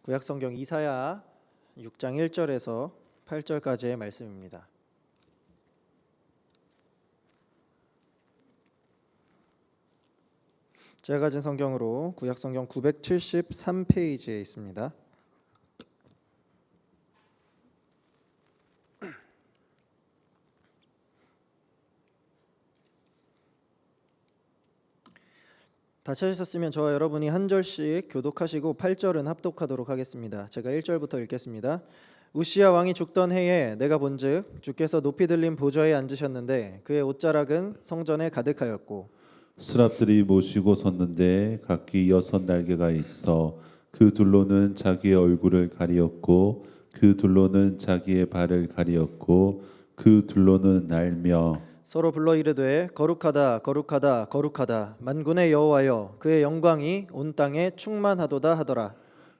구약성경 이사야 6장 1절에서 8절까지의 말씀입니다. 제가 가진 성경으로 구약성경 973페이지에 있습니다. 다 찾으셨으면 저와 여러분이 한 절씩 교독하시고 8절은 합독하도록 하겠습니다. 제가 1절부터 읽겠습니다. 우시야 왕이 죽던 해에 내가 본즉 주께서 높이 들린 보좌에 앉으셨는데 그의 옷자락은 성전에 가득하였고 스랍들이 모시고 섰는데 각기 6날개가 있어 그 둘로는 자기의 얼굴을 가리었고 그 둘로는 자기의 발을 가리었고 그 둘로는 날며 서로 불러 이르되 거룩하다 거룩하다 거룩하다 만군의 여호와여 그의 영광이 온 땅에 충만하도다 하더라.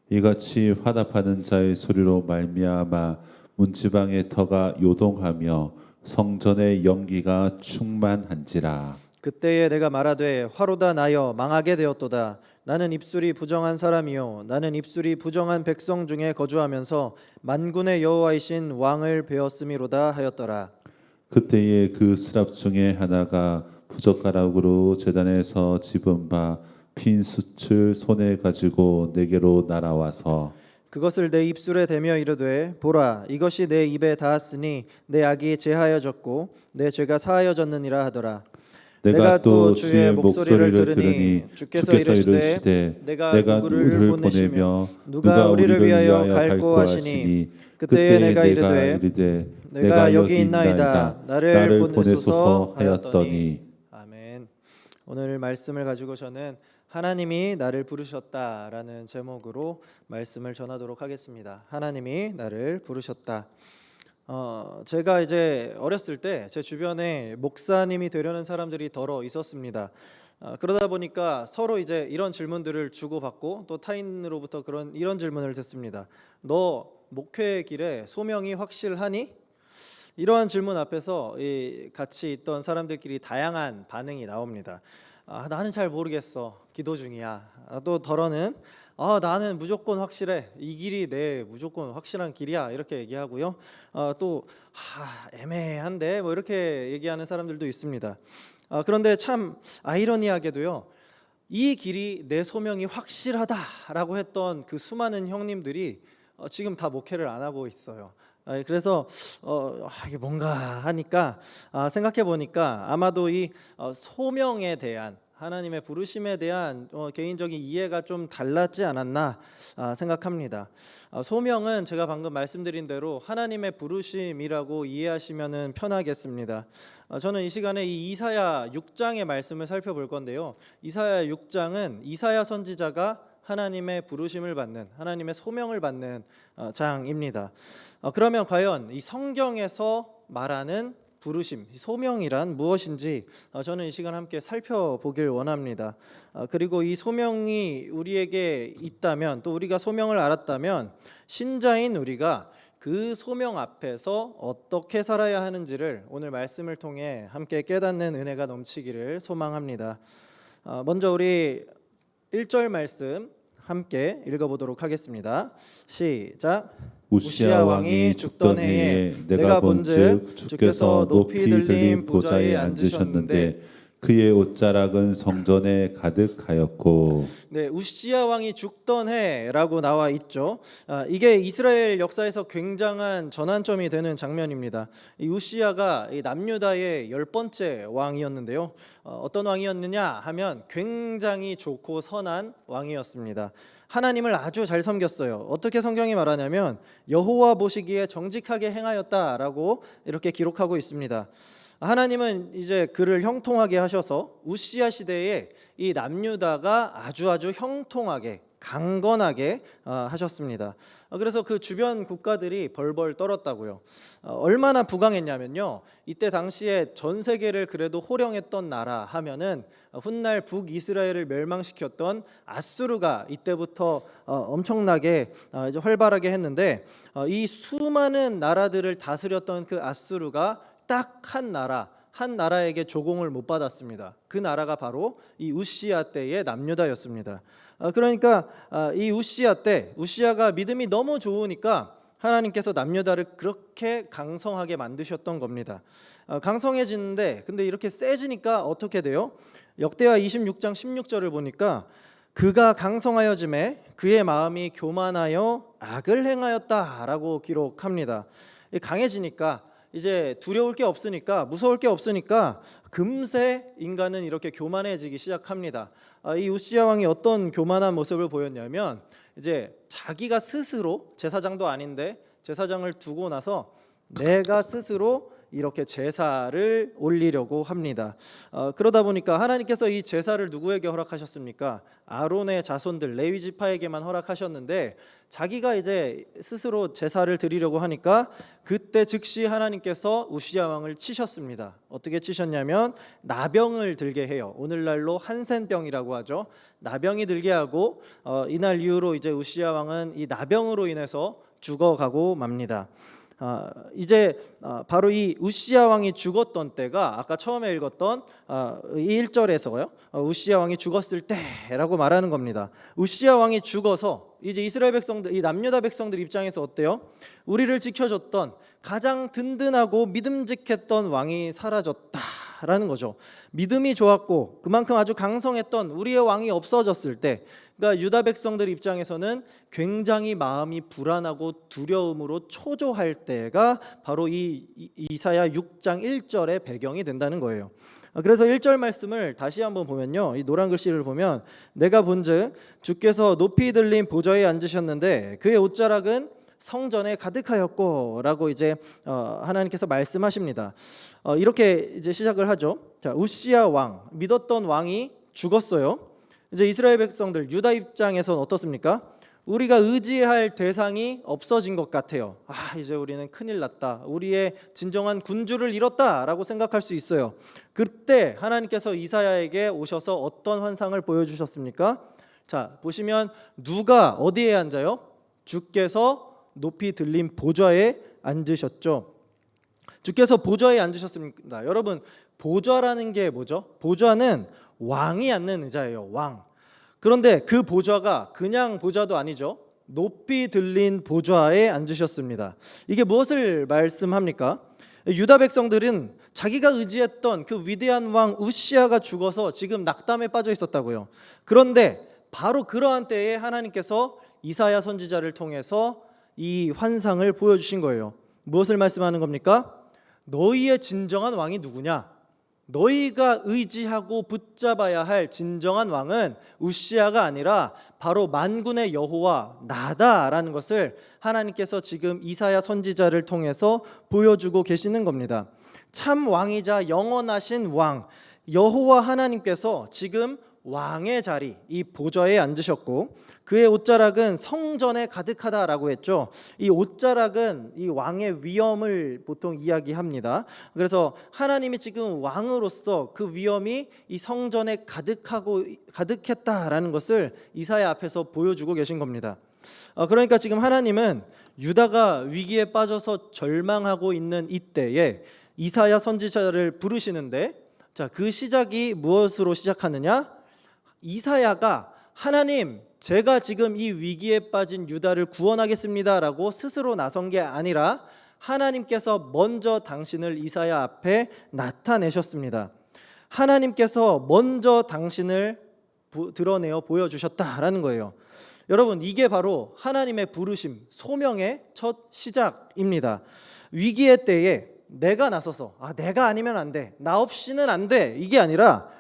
이같이 화답하는 자의 소리로 말미암아 문지방의 터가 요동하며 성전의 연기가 충만한지라. 그때에 내가 말하되 화로다 나여 망하게 되었도다. 나는 입술이 부정한 사람이요 나는 입술이 부정한 백성 중에 거주하면서 만군의 여호와이신 왕을 배웠음이로다 하였더라. 그때에 그 스랍 중에 하나가 부젓가락으로 제단에서 집은 바 핀 숯을 손에 가지고 내게로 날아와서 그것을 내 입술에 대며 이르되 보라 이것이 내 입에 닿았으니 내 악이 제하여졌고 내 죄가 사하여졌느니라 하더라. 내가 또 주의 목소리를 들으니 주께서 이르시되 내가 누구를 보내시며 누가 우리를 위하여 갈고 하시니 그때에 내가 이르되 내가 여기 있나이다 나를 보내소서 하였더니. 아멘. 오늘 말씀을 가지고 저는 하나님이 나를 부르셨다라는 제목으로 말씀을 전하도록 하겠습니다. 하나님이 나를 부르셨다. 제가 이제 어렸을 때 제 주변에 목사님이 되려는 사람들이 더러 있었습니다. 그러다 보니까 서로 이제 이런 질문들을 주고받고 또 타인으로부터 이런 질문을 듣습니다. 너 목회의 길에 소명이 확실하니? 이러한 질문 앞에서 같이 있던 사람들끼리 다양한 반응이 나옵니다. 나는 잘 모르겠어. 기도 중이야. 또 덜어는 나는 무조건 확실해. 이 길이 내 무조건 확실한 길이야. 이렇게 얘기하고요. 또 애매한데 뭐 이렇게 얘기하는 사람들도 있습니다. 그런데 참 아이러니하게도요. 이 길이 내 소명이 확실하다라고 했던 그 수많은 형님들이 지금 다 목회를 안 하고 있어요. 그래서 이게 뭔가 하니까 생각해 보니까 아마도 이 소명에 대한 하나님의 부르심에 대한 개인적인 이해가 좀 달랐지 않았나 생각합니다. 소명은 제가 방금 말씀드린 대로 하나님의 부르심이라고 이해하시면 편하겠습니다. 저는 이 시간에 이 이사야 6장의 말씀을 살펴볼 건데요. 이사야 6장은 이사야 선지자가 하나님의 부르심을 받는 하나님의 소명을 받는 장입니다. 그러면 과연 이 성경에서 말하는 부르심, 소명이란 무엇인지 저는 이 시간 함께 살펴보길 원합니다. 그리고 이 소명이 우리에게 있다면 또 우리가 소명을 알았다면 신자인 우리가 그 소명 앞에서 어떻게 살아야 하는지를 오늘 말씀을 통해 함께 깨닫는 은혜가 넘치기를 소망합니다. 먼저 우리 1절 말씀 함께 읽어보도록 하겠습니다. 시작. 우시야 왕이 죽던 해에 내가 본즉 주께서 높이 들린 보좌에 앉으셨는데 그의 옷자락은 성전에 가득하였고. 네, 우시야 왕이 죽던 해라고 나와 있죠. 이게 이스라엘 역사에서 굉장한 전환점이 되는 장면입니다. 이 우시야가 이 남유다의 10번째 왕이었는데요. 어떤 왕이었느냐 하면 굉장히 좋고 선한 왕이었습니다. 하나님을 아주 잘 섬겼어요. 어떻게 성경이 말하냐면 여호와 보시기에 정직하게 행하였다라고 이렇게 기록하고 있습니다. 하나님은 이제 그를 형통하게 하셔서 우시야 시대에 이 남유다가 아주 형통하게 강건하게 하셨습니다. 그래서 그 주변 국가들이 벌벌 떨었다고요. 얼마나 부강했냐면요. 이때 당시에 전 세계를 그래도 호령했던 나라 하면은 훗날 북이스라엘을 멸망시켰던 아수르가 이때부터 엄청나게 이제 활발하게 했는데 이 수많은 나라들을 다스렸던 그 아수르가 딱 한 나라에게 조공을 못 받았습니다. 그 나라가 바로 이 우시야 때의 남유다였습니다. 그러니까 이 우시야 때 우시야가 믿음이 너무 좋으니까 하나님께서 남유다를 그렇게 강성하게 만드셨던 겁니다. 강성해지는데 근데 이렇게 세지니까 어떻게 돼요? 역대하 26장 16절을 보니까 그가 강성하여짐에 그의 마음이 교만하여 악을 행하였다라고 기록합니다. 강해지니까 이제 두려울 게 없으니까 무서울 게 없으니까 금세 인간은 이렇게 교만해지기 시작합니다. 이 우시야 왕이 어떤 교만한 모습을 보였냐면 이제 자기가 스스로 제사장도 아닌데 제사장을 두고 나서 내가 스스로 이렇게 제사를 올리려고 합니다. 그러다 보니까 하나님께서 이 제사를 누구에게 허락하셨습니까? 아론의 자손들 레위 지파에게만 허락하셨는데 자기가 이제 스스로 제사를 드리려고 하니까 그때 즉시 하나님께서 우시야 왕을 치셨습니다. 어떻게 치셨냐면 나병을 들게 해요. 오늘날로 한센병이라고 하죠. 나병이 들게 하고 이날 이후로 이제 우시야 왕은 이 나병으로 인해서 죽어가고 맙니다. 이제 바로 이 우시야 왕이 죽었던 때가 아까 처음에 읽었던 이 1절에서요. 우시야 왕이 죽었을 때라고 말하는 겁니다. 우시야 왕이 죽어서 이제 이스라엘 백성들, 이 남유다 백성들 입장에서 어때요? 우리를 지켜줬던 가장 든든하고 믿음직했던 왕이 사라졌다라는 거죠. 믿음이 좋았고 그만큼 아주 강성했던 우리의 왕이 없어졌을 때, 그러니까 유다 백성들 입장에서는 굉장히 마음이 불안하고 두려움으로 초조할 때가 바로 이 이사야 6장 1절의 배경이 된다는 거예요. 그래서 1절 말씀을 다시 한번 보면요, 이 노란 글씨를 보면 내가 본즉 주께서 높이 들린 보좌에 앉으셨는데 그의 옷자락은 성전에 가득하였고라고 이제 하나님께서 말씀하십니다. 이렇게 이제 시작을 하죠. 자, 우시야 왕, 믿었던 왕이 죽었어요. 이제 이스라엘 백성들 유다 입장에서는 어떻습니까? 우리가 의지할 대상이 없어진 것 같아요. 이제 우리는 큰일 났다. 우리의 진정한 군주를 잃었다라고 생각할 수 있어요. 그때 하나님께서 이사야에게 오셔서 어떤 환상을 보여주셨습니까? 자, 보시면 누가 어디에 앉아요? 주께서 높이 들린 보좌에 앉으셨죠. 주께서 보좌에 앉으셨습니다. 여러분, 보좌라는 게 뭐죠? 보좌는 왕이 앉는 의자예요. 왕. 그런데 그 보좌가 그냥 보좌도 아니죠. 높이 들린 보좌에 앉으셨습니다. 이게 무엇을 말씀합니까? 유다 백성들은 자기가 의지했던 그 위대한 왕 우시야가 죽어서 지금 낙담에 빠져 있었다고요. 그런데 바로 그러한 때에 하나님께서 이사야 선지자를 통해서 이 환상을 보여주신 거예요. 무엇을 말씀하는 겁니까? 너희의 진정한 왕이 누구냐? 너희가 의지하고 붙잡아야 할 진정한 왕은 우시야가 아니라 바로 만군의 여호와 나다라는 것을 하나님께서 지금 이사야 선지자를 통해서 보여주고 계시는 겁니다. 참 왕이자 영원하신 왕 여호와 하나님께서 지금 왕의 자리, 이 보좌에 앉으셨고 그의 옷자락은 성전에 가득하다라고 했죠. 이 옷자락은 이 왕의 위엄을 보통 이야기합니다. 그래서 하나님이 지금 왕으로서 그 위엄이 이 성전에 가득했다라는 것을 이사야 앞에서 보여주고 계신 겁니다. 그러니까 지금 하나님은 유다가 위기에 빠져서 절망하고 있는 이때에 이사야 선지자를 부르시는데, 자, 그 시작이 무엇으로 시작하느냐? 이사야가 하나님, 제가 지금 이 위기에 빠진 유다를 구원하겠습니다라고 스스로 나선 게 아니라 하나님께서 먼저 당신을 이사야 앞에 나타내셨습니다. 하나님께서 먼저 당신을 드러내어 보여주셨다라는 거예요. 여러분, 이게 바로 하나님의 부르심, 소명의 첫 시작입니다. 위기의 때에 내가 나서서 내가 아니면 안 돼, 나 없이는 안 돼, 이게 아니라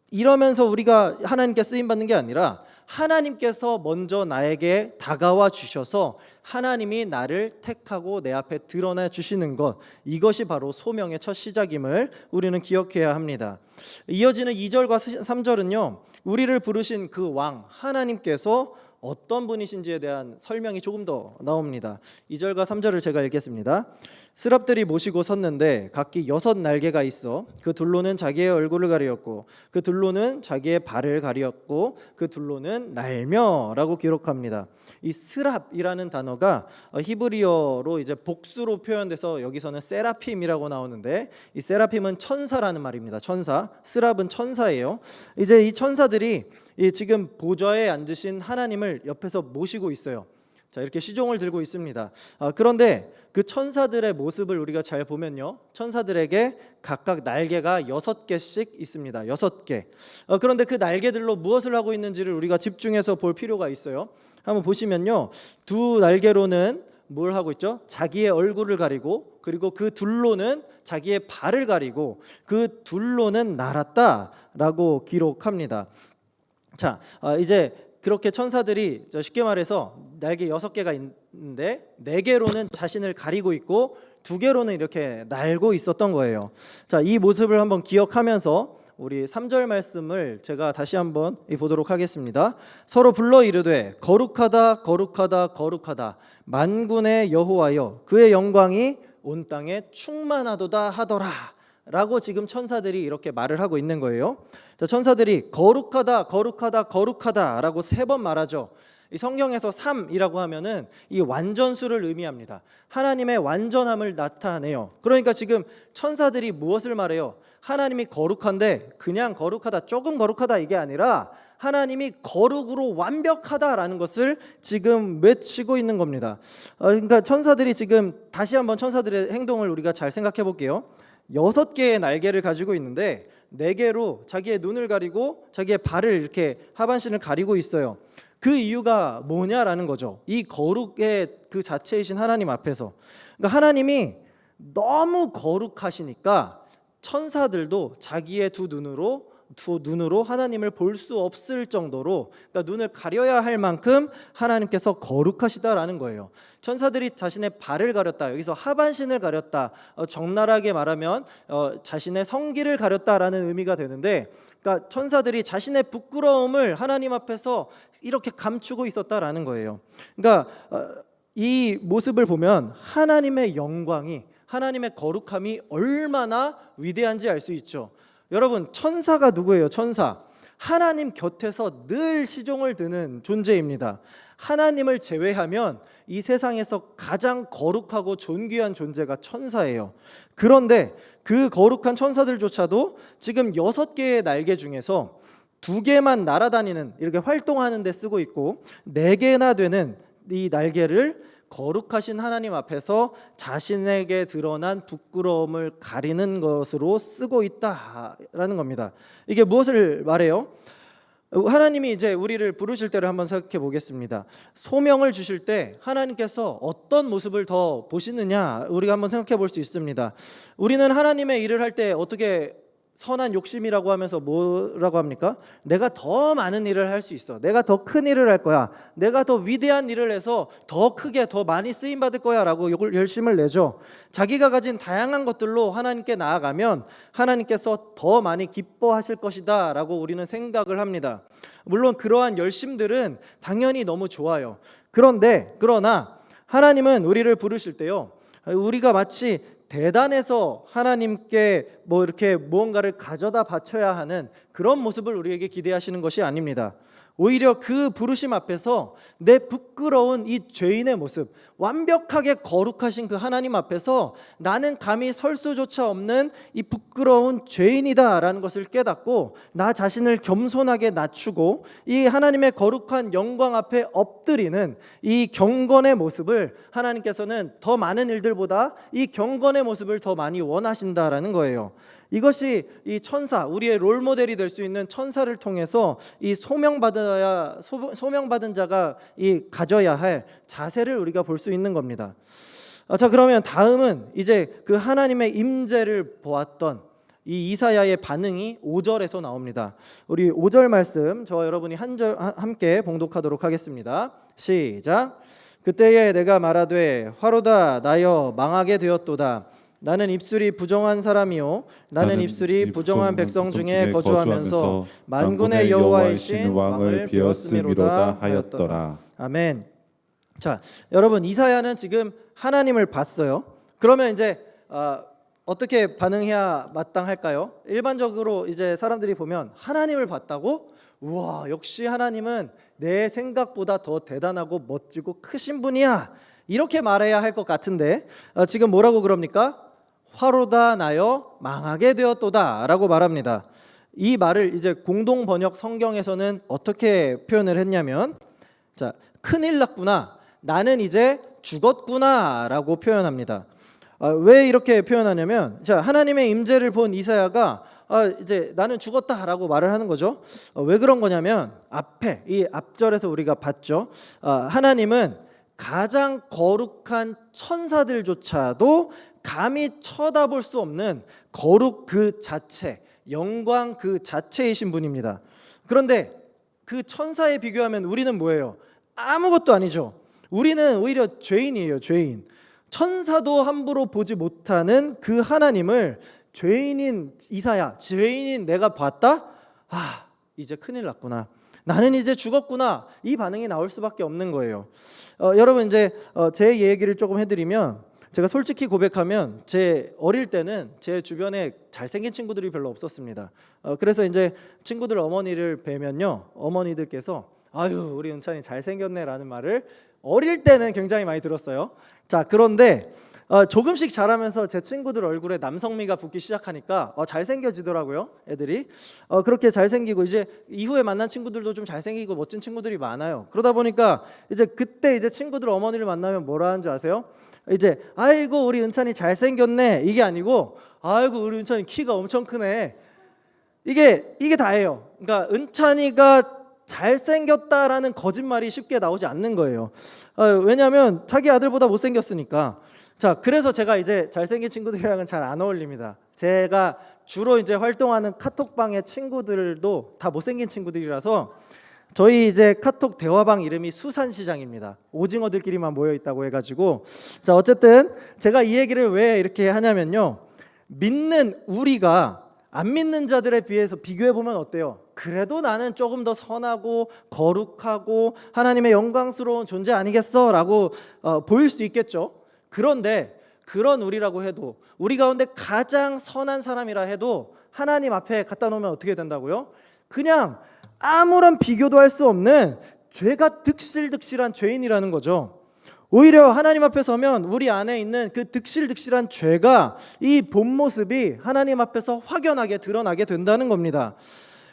이러면서 우리가 하나님께 쓰임받는 게 아니라 하나님께서 먼저 나에게 다가와 주셔서 하나님이 나를 택하고 내 앞에 드러내 주시는 것, 이것이 바로 소명의 첫 시작임을 우리는 기억해야 합니다. 이어지는 2절과 3절은요, 우리를 부르신 그 왕 하나님께서 어떤 분이신지에 대한 설명이 조금 더 나옵니다. 2절과 3절을 제가 읽겠습니다. 스랍들이 모시고 섰는데 각기 6 날개가 있어 그 둘로는 자기의 얼굴을 가리었고 그 둘로는 자기의 발을 가리었고 그 둘로는 날며라고 기록합니다. 이 스랍이라는 단어가 히브리어로 이제 복수로 표현돼서 여기서는 세라핌이라고 나오는데, 이 세라핌은 천사라는 말입니다. 천사. 스랍은 천사예요. 이제 이 천사들이 이 지금 보좌에 앉으신 하나님을 옆에서 모시고 있어요. 자, 이렇게 시종을 들고 있습니다. 그런데 그 천사들의 모습을 우리가 잘 보면요, 천사들에게 각각 날개가 6개씩 있습니다. 6개. 그런데 그 날개들로 무엇을 하고 있는지를 우리가 집중해서 볼 필요가 있어요. 한번 보시면요, 두 날개로는 뭘 하고 있죠? 자기의 얼굴을 가리고, 그리고 그 둘로는 자기의 발을 가리고, 그 둘로는 날았다라고 기록합니다. 자, 이제 그렇게 천사들이 쉽게 말해서 날개 6개가 있는데 4개로는 자신을 가리고 있고 2개로는 이렇게 날고 있었던 거예요. 자, 이 모습을 한번 기억하면서 우리 3절 말씀을 제가 다시 한번 보도록 하겠습니다. 서로 불러 이르되 거룩하다 거룩하다 거룩하다 만군의 여호와여 그의 영광이 온 땅에 충만하도다 하더라 라고 지금 천사들이 이렇게 말을 하고 있는 거예요. 자, 천사들이 거룩하다 거룩하다 거룩하다 라고 3번 말하죠. 이 성경에서 3이라고 하면은 이 완전수를 의미합니다. 하나님의 완전함을 나타내요. 그러니까 지금 천사들이 무엇을 말해요? 하나님이 거룩한데 그냥 거룩하다, 조금 거룩하다 이게 아니라 하나님이 거룩으로 완벽하다라는 것을 지금 외치고 있는 겁니다. 그러니까 천사들이 지금 다시 한번 천사들의 행동을 우리가 잘 생각해 볼게요. 6개의 날개를 가지고 있는데 4개로 자기의 눈을 가리고 자기의 발을 이렇게 하반신을 가리고 있어요. 그 이유가 뭐냐라는 거죠. 이 거룩의 그 자체이신 하나님 앞에서. 그러니까 하나님이 너무 거룩하시니까 천사들도 자기의 두 눈으로 하나님을 볼 수 없을 정도로, 그러니까 눈을 가려야 할 만큼 하나님께서 거룩하시다라는 거예요. 천사들이 자신의 발을 가렸다, 여기서 하반신을 가렸다, 적나라하게 말하면 자신의 성기를 가렸다라는 의미가 되는데, 그러니까 천사들이 자신의 부끄러움을 하나님 앞에서 이렇게 감추고 있었다라는 거예요. 그러니까 이 모습을 보면 하나님의 영광이, 하나님의 거룩함이 얼마나 위대한지 알 수 있죠. 여러분, 천사가 누구예요? 천사. 하나님 곁에서 늘 시종을 드는 존재입니다. 하나님을 제외하면 이 세상에서 가장 거룩하고 존귀한 존재가 천사예요. 그런데 그 거룩한 천사들조차도 지금 6개의 날개 중에서 2개만 날아다니는, 이렇게 활동하는 데 쓰고 있고 4개나 되는 이 날개를 거룩하신 하나님 앞에서 자신에게 드러난 부끄러움을 가리는 것으로 쓰고 있다라는 겁니다. 이게 무엇을 말해요? 하나님이 이제 우리를 부르실 때를 한번 생각해 보겠습니다. 소명을 주실 때 하나님께서 어떤 모습을 더 보시느냐 우리가 한번 생각해 볼 수 있습니다. 우리는 하나님의 일을 할 때 어떻게 선한 욕심이라고 하면서 뭐라고 합니까? 내가 더 많은 일을 할 수 있어. 내가 더 큰 일을 할 거야. 내가 더 위대한 일을 해서 더 크게 더 많이 쓰임 받을 거야 라고 열심을 내죠. 자기가 가진 다양한 것들로 하나님께 나아가면 하나님께서 더 많이 기뻐하실 것이다 라고 우리는 생각을 합니다. 물론 그러한 열심들은 당연히 너무 좋아요. 그러나 하나님은 우리를 부르실 때요, 우리가 마치 대단해서 하나님께 뭐 이렇게 무언가를 가져다 바쳐야 하는 그런 모습을 우리에게 기대하시는 것이 아닙니다. 오히려 그 부르심 앞에서 내 부끄러운 이 죄인의 모습, 완벽하게 거룩하신 그 하나님 앞에서 나는 감히 설 수조차 없는 이 부끄러운 죄인이다라는 것을 깨닫고 나 자신을 겸손하게 낮추고 이 하나님의 거룩한 영광 앞에 엎드리는 이 경건의 모습을 하나님께서는 더 많은 일들보다 이 경건의 모습을 더 많이 원하신다라는 거예요. 이것이 이 천사, 우리의 롤모델이 될 수 있는 천사를 통해서 이 소명받은 자가 이 가져야 할 자세를 우리가 볼 수 있는 겁니다. 자, 그러면 다음은 이제 그 하나님의 임재를 보았던 이 이사야의 반응이 5절에서 나옵니다. 우리 5절 말씀 저와 여러분이 함께 봉독하도록 하겠습니다. 시작. 그때에 내가 말하되 화로다 나여 망하게 되었도다. 나는 입술이 부정한 사람이요 나는 입술이 부정한 백성 중에 거주하면서 만군의 여호와이신 왕을 비었음이로다 하였더라. 아멘. 자, 여러분, 이사야는 지금 하나님을 봤어요. 그러면 이제 어떻게 반응해야 마땅할까요? 일반적으로 이제 사람들이 보면 하나님을 봤다고? 우와, 역시 하나님은 내 생각보다 더 대단하고 멋지고 크신 분이야, 이렇게 말해야 할 것 같은데 지금 뭐라고 그럽니까? 화로다 나여 망하게 되었도다 라고 말합니다. 이 말을 이제 공동 번역 성경에서는 어떻게 표현을 했냐면, 자, 큰일 났구나, 나는 이제 죽었구나라고 표현합니다. 왜 이렇게 표현하냐면, 자, 하나님의 임재를 본 이사야가 이제 나는 죽었다라고 말을 하는 거죠. 왜 그런 거냐면, 앞에 이 앞절에서 우리가 봤죠. 하나님은 가장 거룩한 천사들조차도 감히 쳐다볼 수 없는 거룩 그 자체, 영광 그 자체이신 분입니다. 그런데 그 천사에 비교하면 우리는 뭐예요? 아무것도 아니죠. 우리는 오히려 죄인이에요, 죄인. 천사도 함부로 보지 못하는 그 하나님을 죄인인 이사야, 죄인인 내가 봤다? 이제 큰일 났구나, 나는 이제 죽었구나, 이 반응이 나올 수밖에 없는 거예요. 여러분, 이제 제 얘기를 조금 해드리면, 제가 솔직히 고백하면 제 어릴 때는 제 주변에 잘생긴 친구들이 별로 없었습니다. 그래서 이제 친구들 어머니를 뵈면요, 어머니들께서 아유, 우리 은찬이 잘생겼네라는 말을 어릴 때는 굉장히 많이 들었어요. 자, 그런데 조금씩 자라면서 제 친구들 얼굴에 남성미가 붙기 시작하니까 잘생겨지더라고요, 애들이. 그렇게 잘생기고, 이제 이후에 만난 친구들도 좀 잘생기고 멋진 친구들이 많아요. 그러다 보니까 이제 그때 이제 친구들 어머니를 만나면 뭐라 하는지 아세요? 이제 아이고, 우리 은찬이 잘생겼네, 이게 아니고 아이고, 우리 은찬이 키가 엄청 크네, 이게 다예요. 그러니까 은찬이가 잘생겼다라는 거짓말이 쉽게 나오지 않는 거예요. 왜냐하면 자기 아들보다 못생겼으니까. 자, 그래서 제가 이제 잘생긴 친구들이랑은 잘 안 어울립니다. 제가 주로 이제 활동하는 카톡방의 친구들도 다 못생긴 친구들이라서 저희 이제 카톡 대화방 이름이 수산시장입니다. 오징어들끼리만 모여 있다고 해가지고. 자, 어쨌든 제가 이 얘기를 왜 이렇게 하냐면요, 믿는 우리가 안 믿는 자들에 비해서 비교해보면 어때요? 그래도 나는 조금 더 선하고 거룩하고 하나님의 영광스러운 존재 아니겠어? 라고 보일 수 있겠죠. 그런데 그런 우리라고 해도, 우리 가운데 가장 선한 사람이라 해도 하나님 앞에 갖다 놓으면 어떻게 된다고요? 그냥 아무런 비교도 할 수 없는 죄가 득실득실한 죄인이라는 거죠. 오히려 하나님 앞에 서면 우리 안에 있는 그 득실득실한 죄가, 이 본 모습이 하나님 앞에서 확연하게 드러나게 된다는 겁니다.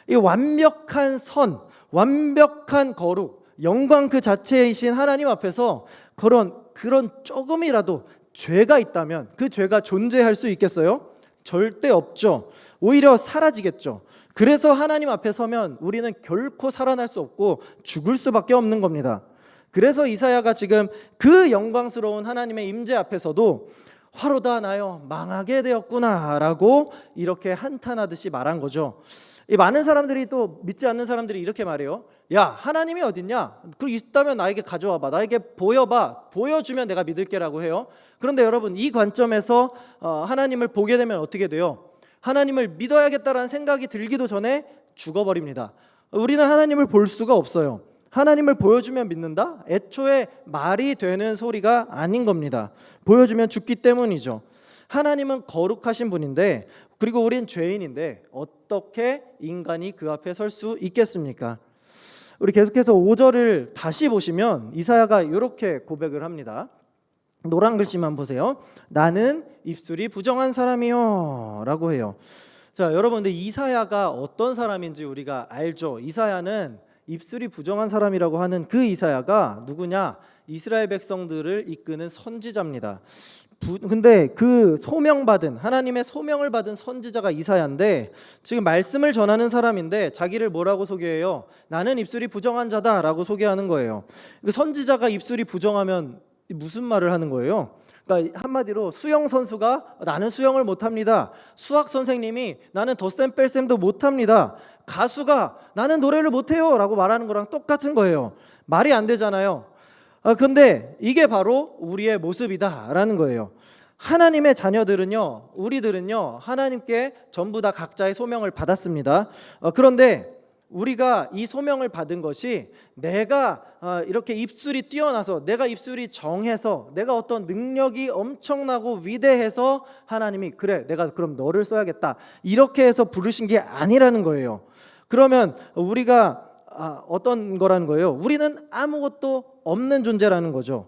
이 완벽한 선, 완벽한 거룩, 영광 그 자체이신 하나님 앞에서 그런 조금이라도 죄가 있다면 그 죄가 존재할 수 있겠어요? 절대 없죠. 오히려 사라지겠죠. 그래서 하나님 앞에 서면 우리는 결코 살아날 수 없고 죽을 수밖에 없는 겁니다. 그래서 이사야가 지금 그 영광스러운 하나님의 임재 앞에서도 화로다 나여 망하게 되었구나 라고 이렇게 한탄하듯이 말한 거죠. 이 많은 사람들이, 또 믿지 않는 사람들이 이렇게 말해요. 야, 하나님이 어딨냐? 그 있다면 나에게 가져와봐, 나에게 보여봐, 보여주면 내가 믿을게라고 해요. 그런데 여러분, 이 관점에서 하나님을 보게 되면 어떻게 돼요? 하나님을 믿어야겠다라는 생각이 들기도 전에 죽어버립니다. 우리는 하나님을 볼 수가 없어요. 하나님을 보여주면 믿는다? 애초에 말이 되는 소리가 아닌 겁니다. 보여주면 죽기 때문이죠. 하나님은 거룩하신 분인데, 그리고 우린 죄인인데 어떻게 인간이 그 앞에 설 수 있겠습니까? 우리 계속해서 5절을 다시 보시면 이사야가 이렇게 고백을 합니다. 노란 글씨만 보세요. 나는 입술이 부정한 사람이요 라고 해요. 자, 여러분들, 이사야가 어떤 사람인지 우리가 알죠. 이사야는 입술이 부정한 사람이라고 하는 그 이사야가 누구냐? 이스라엘 백성들을 이끄는 선지자입니다. 근데 그 소명받은, 하나님의 소명을 받은 선지자가 이사야인데, 지금 말씀을 전하는 사람인데 자기를 뭐라고 소개해요? 나는 입술이 부정한 자다라고 소개하는 거예요. 그 선지자가 입술이 부정하면 무슨 말을 하는 거예요? 그러니까 한마디로 수영 선수가 나는 수영을 못합니다, 수학 선생님이 나는 덧셈 뺄셈도 못합니다, 가수가 나는 노래를 못해요 라고 말하는 거랑 똑같은 거예요. 말이 안 되잖아요. 근데 이게 바로 우리의 모습이다라는 거예요. 하나님의 자녀들은요, 우리들은요, 하나님께 전부 다 각자의 소명을 받았습니다. 그런데 우리가 이 소명을 받은 것이 내가 이렇게 입술이 뛰어나서, 내가 입술이 정해서, 내가 어떤 능력이 엄청나고 위대해서 하나님이 그래 내가 그럼 너를 써야겠다 이렇게 해서 부르신 게 아니라는 거예요. 그러면 우리가 어떤 거라는 거예요? 우리는 아무것도 없는 존재라는 거죠.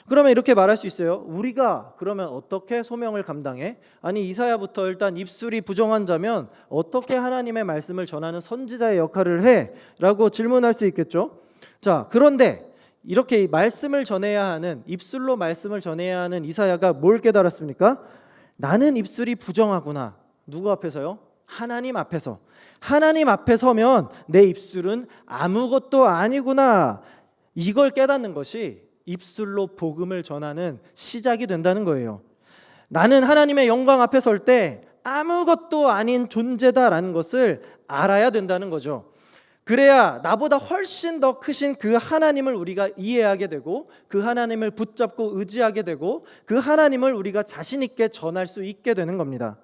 그러면 이렇게 말할 수 있어요. 우리가 그러면 어떻게 소명을 감당해? 아니 이사야부터 일단 입술이 부정한 자면 어떻게 하나님의 말씀을 전하는 선지자의 역할을 해? 라고 질문할 수 있겠죠. 자, 그런데 이렇게 말씀을 전해야 하는, 입술로 말씀을 전해야 하는 이사야가 뭘 깨달았습니까? 나는 입술이 부정하구나. 누구 앞에서요? 하나님 앞에서. 하나님 앞에 서면 내 입술은 아무것도 아니구나. 이걸 깨닫는 것이 입술로 복음을 전하는 시작이 된다는 거예요. 나는 하나님의 영광 앞에 설 때 아무것도 아닌 존재다라는 것을 알아야 된다는 거죠. 그래야 나보다 훨씬 더 크신 그 하나님을 우리가 이해하게 되고, 그 하나님을 붙잡고 의지하게 되고, 그 하나님을 우리가 자신 있게 전할 수 있게 되는 겁니다.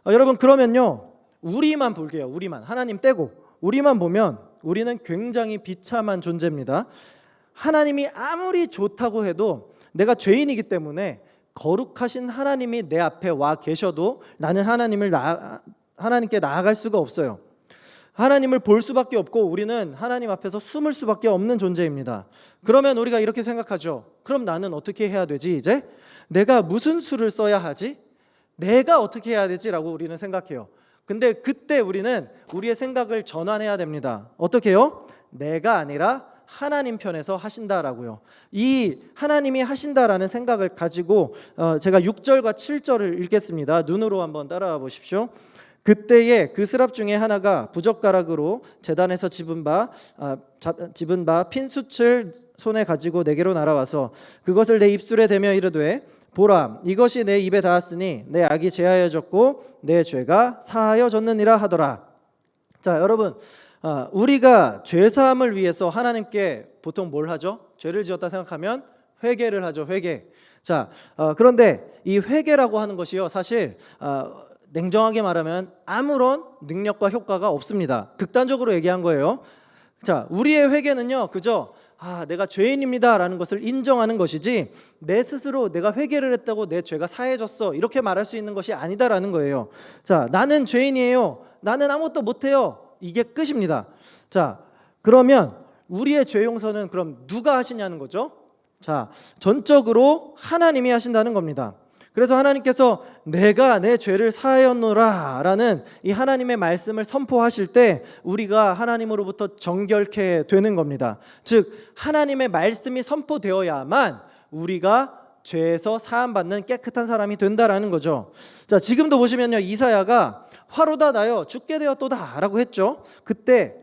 여러분, 그러면요, 우리만 볼게요. 우리만, 하나님 떼고 우리만 보면 우리는 굉장히 비참한 존재입니다. 하나님이 아무리 좋다고 해도 내가 죄인이기 때문에 거룩하신 하나님이 내 앞에 와 계셔도 나는 하나님께 나아갈 수가 없어요. 하나님을 볼 수밖에 없고 우리는 하나님 앞에서 숨을 수밖에 없는 존재입니다. 그러면 우리가 이렇게 생각하죠. 그럼 나는 어떻게 해야 되지? 이제 내가 무슨 수를 써야 하지? 내가 어떻게 해야 되지? 라고 우리는 생각해요. 근데 그때 우리는 우리의 생각을 전환해야 됩니다. 어떻게 해요? 내가 아니라 하나님 편에서 하신다라고요. 이 하나님이 하신다라는 생각을 가지고 제가 6절과 7절을 읽겠습니다. 눈으로 한번 따라와 보십시오. 그때에 그 스랍 중에 하나가 부젓가락으로 제단에서 집은 바 핀 숯을 손에 가지고 내게로 날아와서 그것을 내 입술에 대며 이르되 보라, 이것이 내 입에 닿았으니 내 악이 제하여졌고 내 죄가 사하여졌느니라 하더라. 자, 여러분, 우리가 죄사함을 위해서 하나님께 보통 뭘 하죠? 죄를 지었다 생각하면 회개를 하죠. 회개. 자, 그런데 이 회개라고 하는 것이요, 사실 냉정하게 말하면 아무런 능력과 효과가 없습니다. 극단적으로 얘기한 거예요. 자, 우리의 회개는요, 그저 내가 죄인입니다 라는 것을 인정하는 것이지, 내 스스로 내가 회개를 했다고 내 죄가 사해졌어 이렇게 말할 수 있는 것이 아니다라는 거예요. 자, 나는 죄인이에요, 나는 아무것도 못해요, 이게 끝입니다. 자, 그러면 우리의 죄 용서는 그럼 누가 하시냐는 거죠. 자, 전적으로 하나님이 하신다는 겁니다. 그래서 하나님께서 내가 내 죄를 사하였노라 라는 이 하나님의 말씀을 선포하실 때 우리가 하나님으로부터 정결케 되는 겁니다. 즉 하나님의 말씀이 선포되어야만 우리가 죄에서 사함받는 깨끗한 사람이 된다라는 거죠. 자, 지금도 보시면요, 이사야가 화로다 나여 죽게 되었도다 라고 했죠. 그때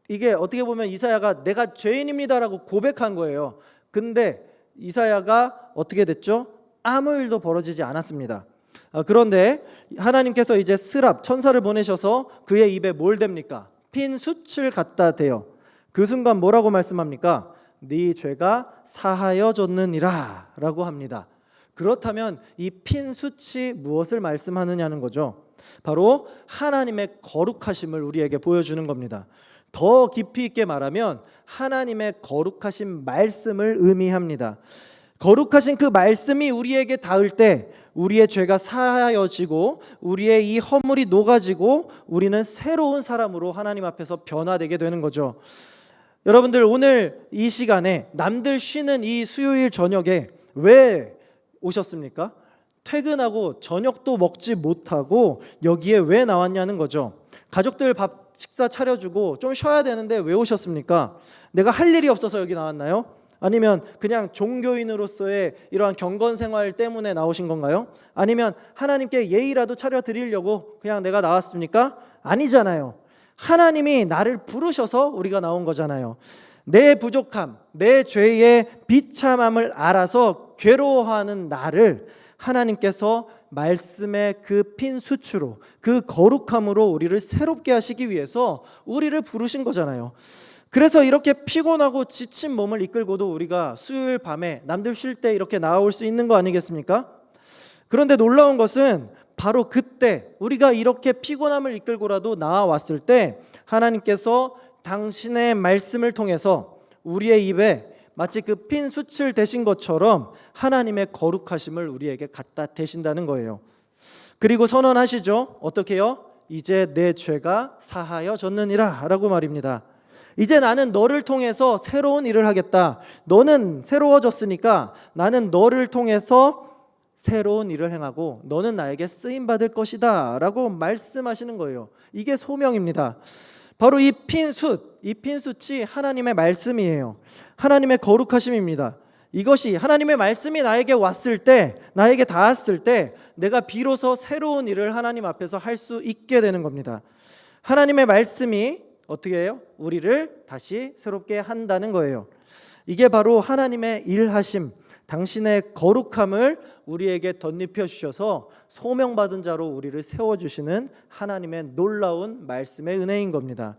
이게 어떻게 보면 이사야가 내가 죄인입니다라고 고백한 거예요. 근데 이사야가 어떻게 됐죠? 아무 일도 벌어지지 않았습니다. 그런데 하나님께서 이제 스랍 천사를 보내셔서 그의 입에 뭘 댑니까? 핀 숯을 갖다 대요. 그 순간 뭐라고 말씀합니까? 네 죄가 사하여졌느니라 라고 합니다. 그렇다면 이 핀 숯이 무엇을 말씀하느냐는 거죠. 바로 하나님의 거룩하심을 우리에게 보여주는 겁니다. 더 깊이 있게 말하면 하나님의 거룩하신 말씀을 의미합니다. 거룩하신 그 말씀이 우리에게 닿을 때 우리의 죄가 사하여지고 우리의 이 허물이 녹아지고 우리는 새로운 사람으로 하나님 앞에서 변화되게 되는 거죠. 여러분들, 오늘 이 시간에 남들 쉬는 이 수요일 저녁에 왜 오셨습니까? 퇴근하고 저녁도 먹지 못하고 여기에 왜 나왔냐는 거죠. 가족들 밥 식사 차려주고 좀 쉬어야 되는데 왜 오셨습니까? 내가 할 일이 없어서 여기 나왔나요? 아니면 그냥 종교인으로서의 이러한 경건 생활 때문에 나오신 건가요? 아니면 하나님께 예의라도 차려드리려고 그냥 내가 나왔습니까? 아니잖아요. 하나님이 나를 부르셔서 우리가 나온 거잖아요. 내 부족함, 내 죄의 비참함을 알아서 괴로워하는 나를 하나님께서 말씀의 그 핀 수치로, 그 거룩함으로 우리를 새롭게 하시기 위해서 우리를 부르신 거잖아요. 그래서 이렇게 피곤하고 지친 몸을 이끌고도 우리가 수요일 밤에 남들 쉴 때 이렇게 나올 수 있는 거 아니겠습니까? 그런데 놀라운 것은 바로 그때 우리가 이렇게 피곤함을 이끌고라도 나와왔을 때 하나님께서 당신의 말씀을 통해서 우리의 입에 마치 그 핀 숯을 대신 것처럼 하나님의 거룩하심을 우리에게 갖다 대신다는 거예요. 그리고 선언하시죠. 어떻게 해요? 이제 내 죄가 사하여졌느니라 라고 말입니다. 이제 나는 너를 통해서 새로운 일을 하겠다. 너는 새로워졌으니까 나는 너를 통해서 새로운 일을 행하고 너는 나에게 쓰임 받을 것이다 라고 말씀하시는 거예요. 이게 소명입니다. 바로 이 핀숫이 하나님의 말씀이에요. 하나님의 거룩하심입니다. 이것이 하나님의 말씀이 나에게 왔을 때, 나에게 닿았을 때 내가 비로소 새로운 일을 하나님 앞에서 할 수 있게 되는 겁니다. 하나님의 말씀이 어떻게 해요? 우리를 다시 새롭게 한다는 거예요. 이게 바로 하나님의 일하심, 당신의 거룩함을 우리에게 덧입혀 주셔서 소명받은 자로 우리를 세워주시는 하나님의 놀라운 말씀의 은혜인 겁니다.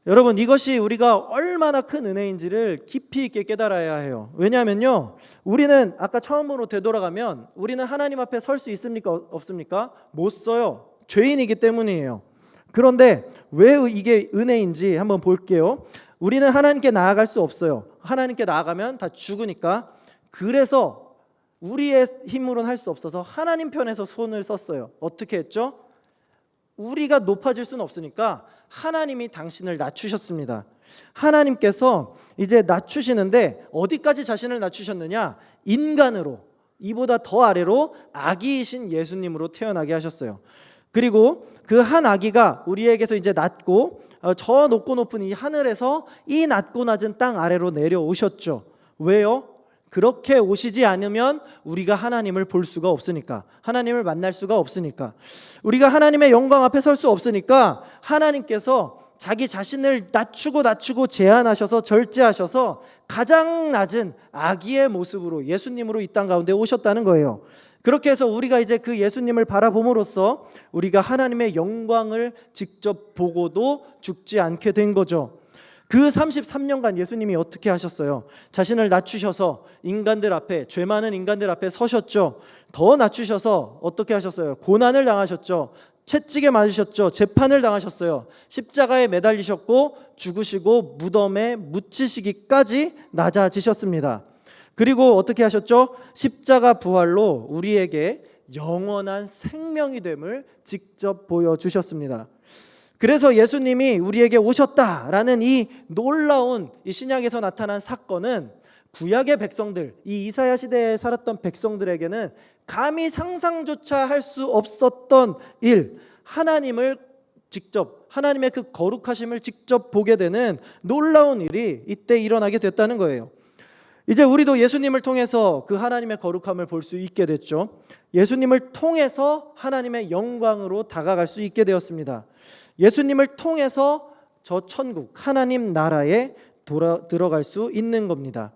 여러분, 이것이 우리가 얼마나 큰 은혜인지를 깊이 있게 깨달아야 해요. 왜냐하면요, 우리는 아까 처음으로 되돌아가면 우리는 하나님 앞에 설 수 있습니까? 없습니까? 못 서요. 죄인이기 때문이에요. 그런데 왜 이게 은혜인지 한번 볼게요. 우리는 하나님께 나아갈 수 없어요. 하나님께 나아가면 다 죽으니까. 그래서 우리의 힘으로는 할 수 없어서 하나님 편에서 손을 썼어요. 어떻게 했죠? 우리가 높아질 수는 없으니까 하나님이 당신을 낮추셨습니다. 하나님께서 이제 낮추시는데 어디까지 자신을 낮추셨느냐? 인간으로, 이보다 더 아래로 아기이신 예수님으로 태어나게 하셨어요. 그리고 그 한 아기가 우리에게서 이제 낮고 저 높고 높은 이 하늘에서 이 낮고 낮은 땅 아래로 내려오셨죠. 왜요? 그렇게 오시지 않으면 우리가 하나님을 볼 수가 없으니까, 하나님을 만날 수가 없으니까, 우리가 하나님의 영광 앞에 설 수 없으니까 하나님께서 자기 자신을 낮추고 제한하셔서 절제하셔서 가장 낮은 아기의 모습으로 예수님으로 이 땅 가운데 오셨다는 거예요. 그렇게 해서 우리가 이제 그 예수님을 바라봄으로써 우리가 하나님의 영광을 직접 보고도 죽지 않게 된 거죠. 그 33년간 예수님이 어떻게 하셨어요? 자신을 낮추셔서 인간들 앞에, 죄 많은 인간들 앞에 서셨죠. 더 낮추셔서 어떻게 하셨어요? 고난을 당하셨죠. 채찍에 맞으셨죠. 재판을 당하셨어요. 십자가에 매달리셨고 죽으시고 무덤에 묻히시기까지 낮아지셨습니다. 그리고 어떻게 하셨죠? 십자가 부활로 우리에게 영원한 생명이 됨을 직접 보여주셨습니다. 그래서 예수님이 우리에게 오셨다라는 이 놀라운 이 신약에서 나타난 사건은 구약의 백성들, 이 이사야 시대에 살았던 백성들에게는 감히 상상조차 할 수 없었던 일, 하나님을 직접, 하나님의 그 거룩하심을 직접 보게 되는 놀라운 일이 이때 일어나게 됐다는 거예요. 이제 우리도 예수님을 통해서 그 하나님의 거룩함을 볼 수 있게 됐죠. 예수님을 통해서 하나님의 영광으로 다가갈 수 있게 되었습니다. 예수님을 통해서 저 천국, 하나님 나라에 들어갈 수 있는 겁니다.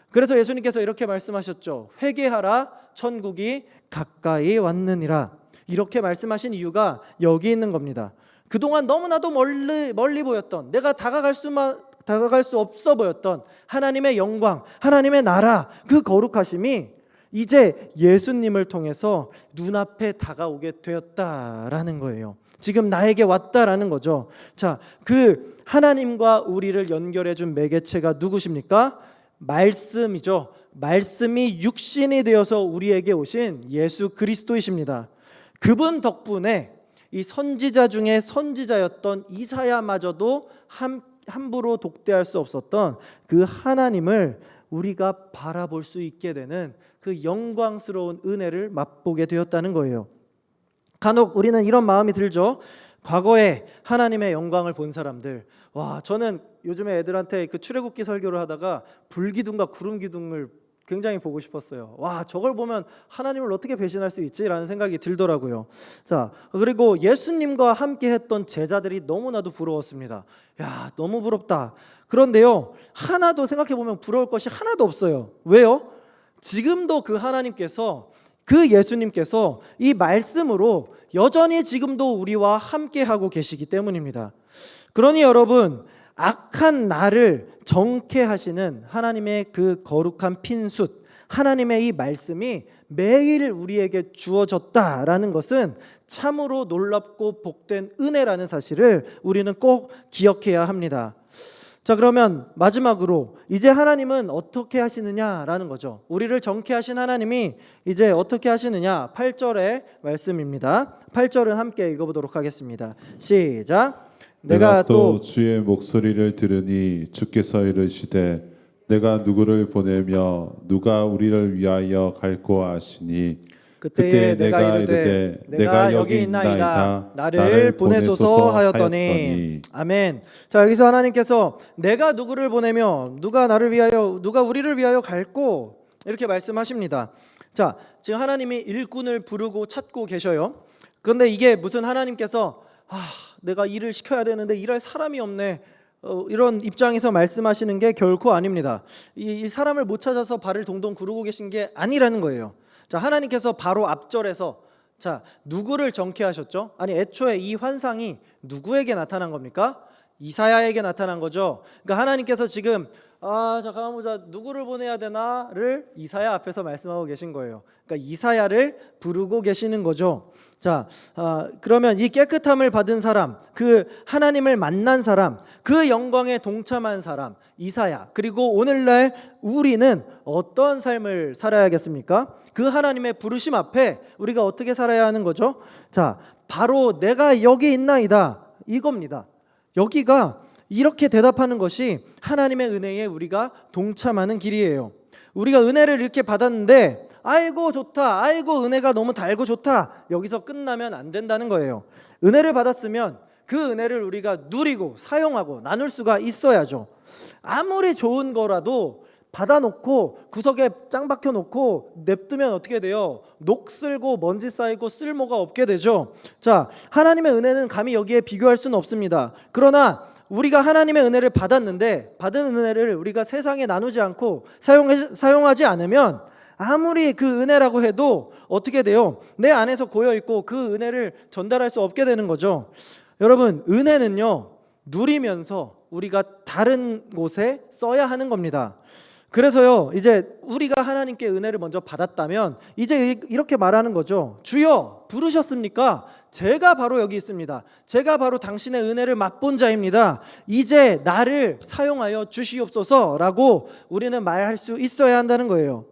그래서 예수님께서 이렇게 말씀하셨죠. 회개하라, 천국이 가까이 왔느니라. 이렇게 말씀하신 이유가 여기 있는 겁니다. 그동안 너무나도 멀리 보였던, 내가 다가갈 수 없어 보였던 하나님의 영광, 하나님의 나라, 그 거룩하심이 이제 예수님을 통해서 눈앞에 다가오게 되었다라는 거예요. 지금 나에게 왔다라는 거죠. 자, 그 하나님과 우리를 연결해 준 매개체가 누구십니까? 말씀이죠. 말씀이 육신이 되어서 우리에게 오신 예수 그리스도이십니다. 그분 덕분에 이 선지자 중에 선지자였던 이사야마저도 함부로 독대할 수 없었던 그 하나님을 우리가 바라볼 수 있게 되는 그 영광스러운 은혜를 맛보게 되었다는 거예요. 간혹 우리는 이런 마음이 들죠. 과거에 하나님의 영광을 본 사람들, 와, 저는 요즘에 애들한테 그 출애굽기 설교를 하다가 불기둥과 구름기둥을 굉장히 보고 싶었어요. 와, 저걸 보면 하나님을 어떻게 배신할 수 있지라는 생각이 들더라고요. 자, 그리고 예수님과 함께 했던 제자들이 너무나도 부러웠습니다. 야, 너무 부럽다. 그런데요, 하나도 생각해 보면 부러울 것이 하나도 없어요. 왜요? 지금도 그 하나님께서, 그 예수님께서 이 말씀으로 여전히 지금도 우리와 함께 하고 계시기 때문입니다. 그러니 여러분, 악한 나를 정케 하시는 하나님의 그 거룩한 핀숫, 하나님의 이 말씀이 매일 우리에게 주어졌다라는 것은 참으로 놀랍고 복된 은혜라는 사실을 우리는 꼭 기억해야 합니다. 자, 그러면 마지막으로 이제 하나님은 어떻게 하시느냐라는 거죠. 우리를 정케 하신 하나님이 이제 어떻게 하시느냐, 8절의 말씀입니다. 8절은 함께 읽어보도록 하겠습니다. 시작. 내가 또 주의 목소리를 들으니 주께서 이르시되 내가 누구를 보내며 누가 우리를 위하여 갈고 하시니 그때 내가 이르되 내가 여기 있나이다 나를 보내소서 하였더니. 아멘. 자, 여기서 하나님께서 내가 누구를 보내며 누가 나를 위하여 누가 우리를 위하여 갈고 이렇게 말씀하십니다. 자, 지금 하나님이 일꾼을 부르고 찾고 계셔요. 그런데 이게 무슨 하나님께서 내가 일을 시켜야 되는데 일할 사람이 없네, 이런 입장에서 말씀하시는 게 결코 아닙니다. 이 사람을 못 찾아서 발을 동동 구르고 계신 게 아니라는 거예요. 자, 하나님께서 바로 앞절에서 자, 누구를 정케하셨죠? 아니, 애초에 이 환상이 누구에게 나타난 겁니까? 이사야에게 나타난 거죠. 그러니까 하나님께서 지금 자, 가만 보자, 누구를 보내야 되나를 이사야 앞에서 말씀하고 계신 거예요. 그러니까 이사야를 부르고 계시는 거죠. 자, 그러면 이 깨끗함을 받은 사람, 그 하나님을 만난 사람, 그 영광에 동참한 사람 이사야, 그리고 오늘날 우리는 어떤 삶을 살아야겠습니까? 그 하나님의 부르심 앞에 우리가 어떻게 살아야 하는 거죠? 자, 바로 내가 여기 있나이다, 이겁니다. 여기가 이렇게 대답하는 것이 하나님의 은혜에 우리가 동참하는 길이에요. 우리가 은혜를 이렇게 받았는데 아이고 좋다, 아이고 은혜가 너무 달고 좋다, 여기서 끝나면 안 된다는 거예요. 은혜를 받았으면 그 은혜를 우리가 누리고 사용하고 나눌 수가 있어야죠. 아무리 좋은 거라도 받아놓고 구석에 짱 박혀놓고 냅두면 어떻게 돼요? 녹슬고 먼지 쌓이고 쓸모가 없게 되죠. 자, 하나님의 은혜는 감히 여기에 비교할 수는 없습니다. 그러나 우리가 하나님의 은혜를 받았는데 받은 은혜를 우리가 세상에 나누지 않고 사용하지 않으면 아무리 그 은혜라고 해도 어떻게 돼요? 내 안에서 고여있고 그 은혜를 전달할 수 없게 되는 거죠. 여러분, 은혜는요, 누리면서 우리가 다른 곳에 써야 하는 겁니다. 그래서요, 이제 우리가 하나님께 은혜를 먼저 받았다면 이제 이렇게 말하는 거죠. 주여 부르셨습니까? 제가 바로 여기 있습니다. 제가 바로 당신의 은혜를 맛본 자입니다. 이제 나를 사용하여 주시옵소서라고 우리는 말할 수 있어야 한다는 거예요.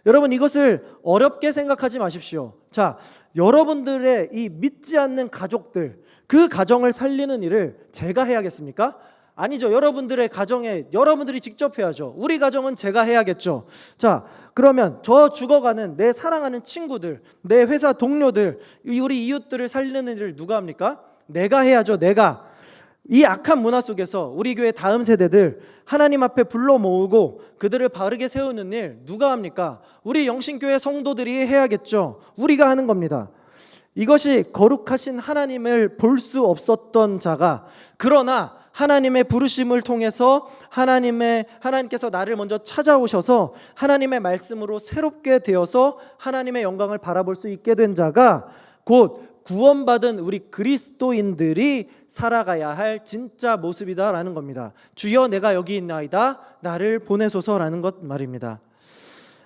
여러분, 이것을 어렵게 생각하지 마십시오. 자, 여러분들의 이 믿지 않는 가족들, 그 가정을 살리는 일을 제가 해야겠습니까? 아니죠. 여러분들의 가정에 여러분들이 직접 해야죠. 우리 가정은 제가 해야겠죠. 자, 그러면 저 죽어가는 내 사랑하는 친구들, 내 회사 동료들, 우리 이웃들을 살리는 일을 누가 합니까? 내가 해야죠. 내가. 이 악한 문화 속에서 우리 교회 다음 세대들 하나님 앞에 불러 모으고 그들을 바르게 세우는 일 누가 합니까? 우리 영신교회 성도들이 해야겠죠. 우리가 하는 겁니다. 이것이 거룩하신 하나님을 볼 수 없었던 자가, 그러나 하나님의 부르심을 통해서 하나님께서 나를 먼저 찾아오셔서 하나님의 말씀으로 새롭게 되어서 하나님의 영광을 바라볼 수 있게 된 자가 곧 구원받은 우리 그리스도인들이 살아가야 할 진짜 모습이다라는 겁니다. 주여 내가 여기 있나이다, 나를 보내소서라는 것 말입니다.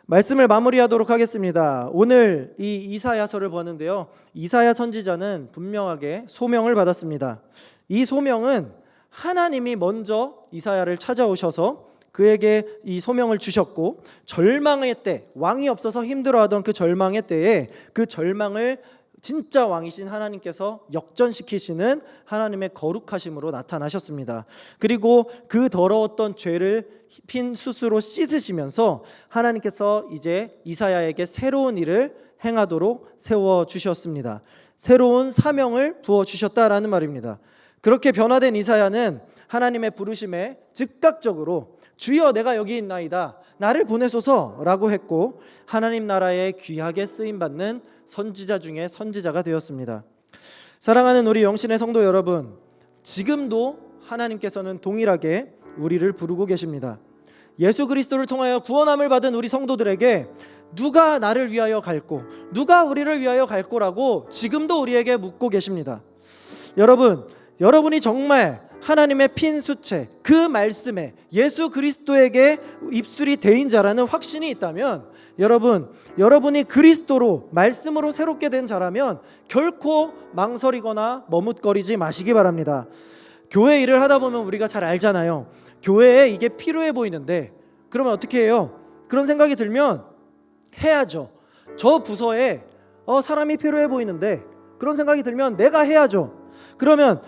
말씀을 마무리하도록 하겠습니다. 오늘 이 이사야서를 보는데요, 이사야 선지자는 분명하게 소명을 받았습니다. 이 소명은 하나님이 먼저 이사야를 찾아오셔서 그에게 이 소명을 주셨고, 절망의 때, 왕이 없어서 힘들어하던 그 절망의 때에 그 절망을 진짜 왕이신 하나님께서 역전시키시는 하나님의 거룩하심으로 나타나셨습니다. 그리고 그 더러웠던 죄를 핀 숯으로 씻으시면서 하나님께서 이제 이사야에게 새로운 일을 행하도록 세워주셨습니다. 새로운 사명을 부어주셨다라는 말입니다. 그렇게 변화된 이사야는 하나님의 부르심에 즉각적으로 주여 내가 여기 있나이다, 나를 보내소서라고 했고, 하나님 나라에 귀하게 쓰임받는 선지자 중에 선지자가 되었습니다. 사랑하는 우리 영신의 성도 여러분, 지금도 하나님께서는 동일하게 우리를 부르고 계십니다. 예수 그리스도를 통하여 구원함을 받은 우리 성도들에게 누가 나를 위하여 갈고, 누가 우리를 위하여 갈고라고 지금도 우리에게 묻고 계십니다. 여러분이 정말 하나님의 핀 수채, 그 말씀에 예수 그리스도에게 입술이 대인 자라는 확신이 있다면, 여러분이 그리스도로 말씀으로 새롭게 된 자라면 결코 망설이거나 머뭇거리지 마시기 바랍니다. 교회 일을 하다 보면 우리가 잘 알잖아요. 교회에 이게 필요해 보이는데 그러면 어떻게 해요? 그런 생각이 들면 해야죠. 저 부서에 사람이 필요해 보이는데 그런 생각이 들면 내가 해야죠. 그러면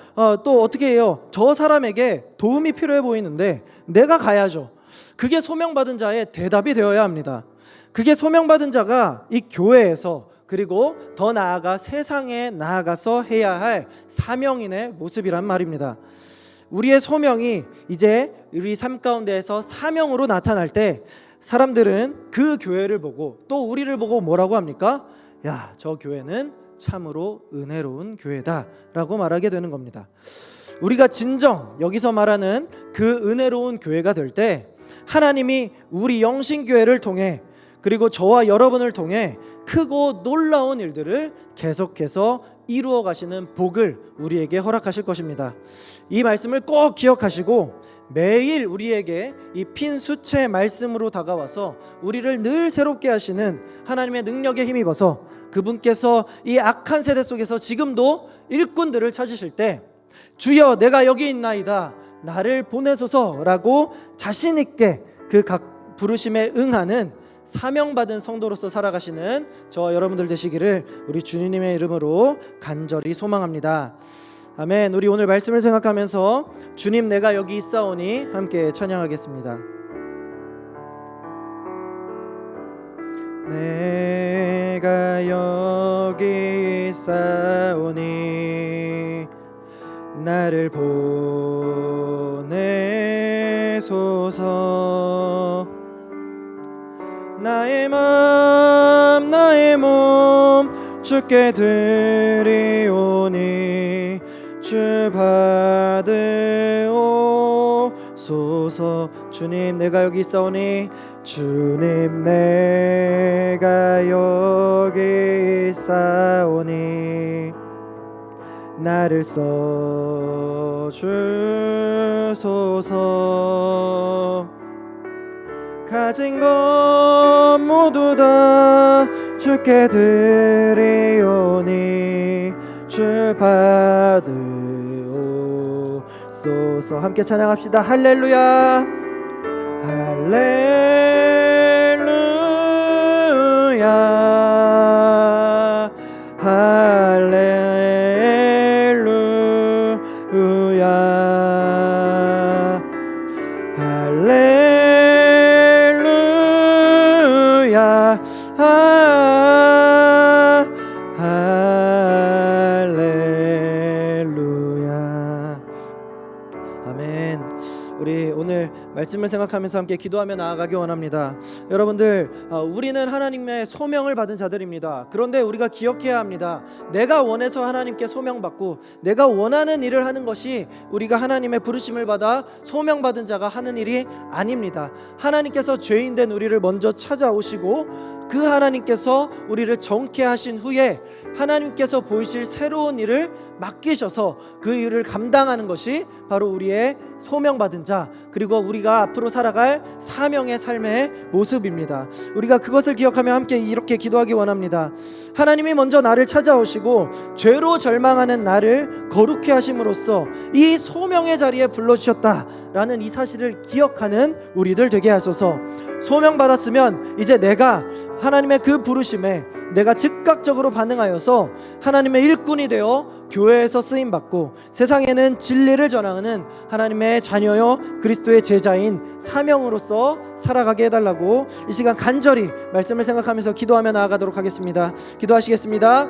또 어떻게 해요? 저 사람에게 도움이 필요해 보이는데 내가 가야죠. 그게 소명받은 자의 대답이 되어야 합니다. 그게 소명받은 자가 이 교회에서 그리고 더 나아가 세상에 나아가서 해야 할 사명인의 모습이란 말입니다. 우리의 소명이 이제 우리 삶 가운데에서 사명으로 나타날 때 사람들은 그 교회를 보고 또 우리를 보고 뭐라고 합니까? 야, 저 교회는 참으로 은혜로운 교회다 라고 말하게 되는 겁니다. 우리가 진정 여기서 말하는 그 은혜로운 교회가 될 때 하나님이 우리 영신교회를 통해 그리고 저와 여러분을 통해 크고 놀라운 일들을 계속해서 이루어 가시는 복을 우리에게 허락하실 것입니다. 이 말씀을 꼭 기억하시고 매일 우리에게 이 핀 수채 말씀으로 다가와서 우리를 늘 새롭게 하시는 하나님의 능력에 힘입어서 그분께서 이 악한 세대 속에서 지금도 일꾼들을 찾으실 때 주여 내가 여기 있나이다 나를 보내소서라고 자신 있게 그 각 부르심에 응하는 사명받은 성도로서 살아가시는 저와 여러분들 되시기를 우리 주님의 이름으로 간절히 소망합니다. 아멘. 우리 오늘 말씀을 생각하면서 주님 내가 여기 있사오니 함께 찬양하겠습니다. 내가 여기 있사오니 나를 보내소서. 나의 맘 나의 몸 주께 드리오니 주 받으옵소서. 주님 내가 여기 있사오니 주님 내가 여기 있사오니 나를 써주소서. 가진 것 모두 다 주께 드리오니 주 받으옵소서. 함께 찬양합시다. 할렐루야 할렐루야 할렐루야 할렐루야 할렐루야. 아멘. 우리 오늘 말씀을 생각하면서 함께 기도하며 나아가기 원합니다. 여러분들 우리는 하나님의 소명을 받은 자들입니다. 그런데 우리가 기억해야 합니다. 내가 원해서 하나님께 소명받고 내가 원하는 일을 하는 것이 우리가 하나님의 부르심을 받아 소명받은 자가 하는 일이 아닙니다. 하나님께서 죄인된 우리를 먼저 찾아오시고 그 하나님께서 우리를 정케 하신 후에 하나님께서 보이실 새로운 일을 맡기셔서 그 일을 감당하는 것이 바로 우리의 소명받은 자 그리고 우리가 앞으로 살아갈 사명의 삶의 모습입니다. 우리가 그것을 기억하며 함께 이렇게 기도하기 원합니다. 하나님이 먼저 나를 찾아오시고 죄로 절망하는 나를 거룩해 하심으로써 이 소명의 자리에 불러주셨다라는 이 사실을 기억하는 우리들 되게 하소서. 소명받았으면 이제 내가 하나님의 그 부르심에 내가 즉각적으로 반응하여서 하나님의 일꾼이 되어 교회에서 쓰임받고 세상에는 진리를 전하는 하나님의 자녀여 그리스도의 제자인 사명으로서 살아가게 해달라고 이 시간 간절히 말씀을 생각하면서 기도하며 나아가도록 하겠습니다. 기도하시겠습니다.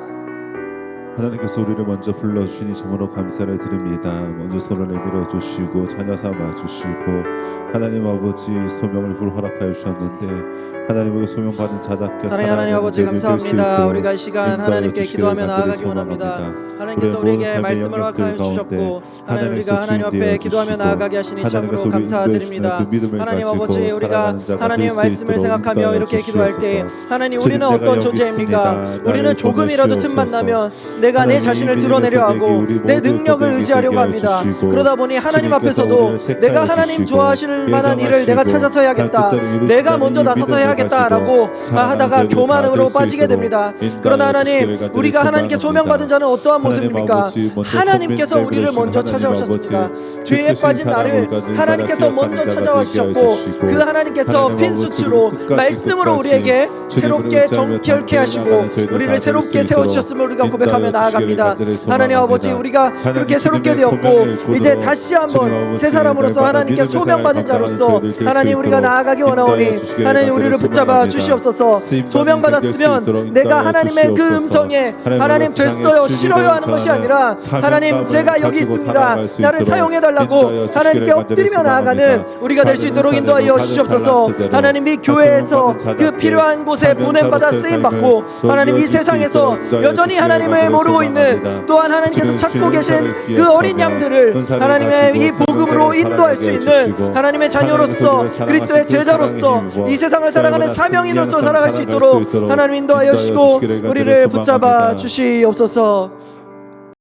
하나님께서 우리를 먼저 불러주시니 참으로 감사를 드립니다. 먼저 손을 내밀어 주시고 자녀 삼아 주시고 하나님 아버지 소명을 허락하여 주셨는데 하나님의 소명받은 자답게 사랑의 하나님 아버지 감사합니다. 우리가 이 시간 하나님께 기도하며 나아가기 원합니다. 하나님께서 우리에게 말씀을 허락하여 주셨고 하나님 우리가 하나님 앞에 기도하며 나아가게 하시니 참으로 감사드립니다. 하나님 아버지 우리가 하나님의 말씀을 생각하며 이렇게 기도할 때 하나님 우리는 어떤 존재입니까? 우리는 조금이라도 틈만 나면 내가 내 자신을 드러내려 하고 내 능력을 의지하려고 합니다. 그러다 보니 하나님 앞에서도 내가 하나님 좋아하실 만한 일을 내가 찾아서 해야겠다. 내가 먼저 나서서 해야겠다 하겠다라고 하다가 교만으로 빠지게 됩니다. 그러나 하나님, 우리가 하나님께 소명받은 자는 어떠한 모습입니까? 하나님께서 우리를 먼저 찾아오셨습니다. 죄에 빠진 나를 하나님께서 먼저 찾아와 주셨고, 그 하나님께서 빈수치로 말씀으로 우리에게 새롭게 정결케 하시고 우리를 새롭게 세워주셨음을 우리가 고백하며 나아갑니다. 하나님 아버지, 우리가 그렇게 새롭게 되었고 이제 다시 한번 새 사람으로서 하나님께 소명받은 자로서 하나님 우리가 나아가기 원하오니 하나님 우리를 붙잡아 주시옵소서. 소명받았으면 내가 하나님의 그 음성에 하나님 됐어요 싫어요 하는 것이 아니라 하나님 제가 여기 있습니다, 나를 사용해달라고 하나님께 엎드리며 나아가는 우리가 될 수 있도록 인도하여 주시옵소서. 하나님 이 교회에서 그 필요한 곳에 보냄받아 쓰임받고 하나님 이 세상에서 여전히 하나님을 모르고 있는, 또한 하나님께서 찾고 계신 그 어린 양들을 하나님의 이 복음으로 인도할 수 있는 하나님의 자녀로서 그리스도의 제자로서 이 세상을 살아가는 사명인으로서 살아갈 수 있도록 하나님 인도하여 주시고 우리를 붙잡아 주시옵소서.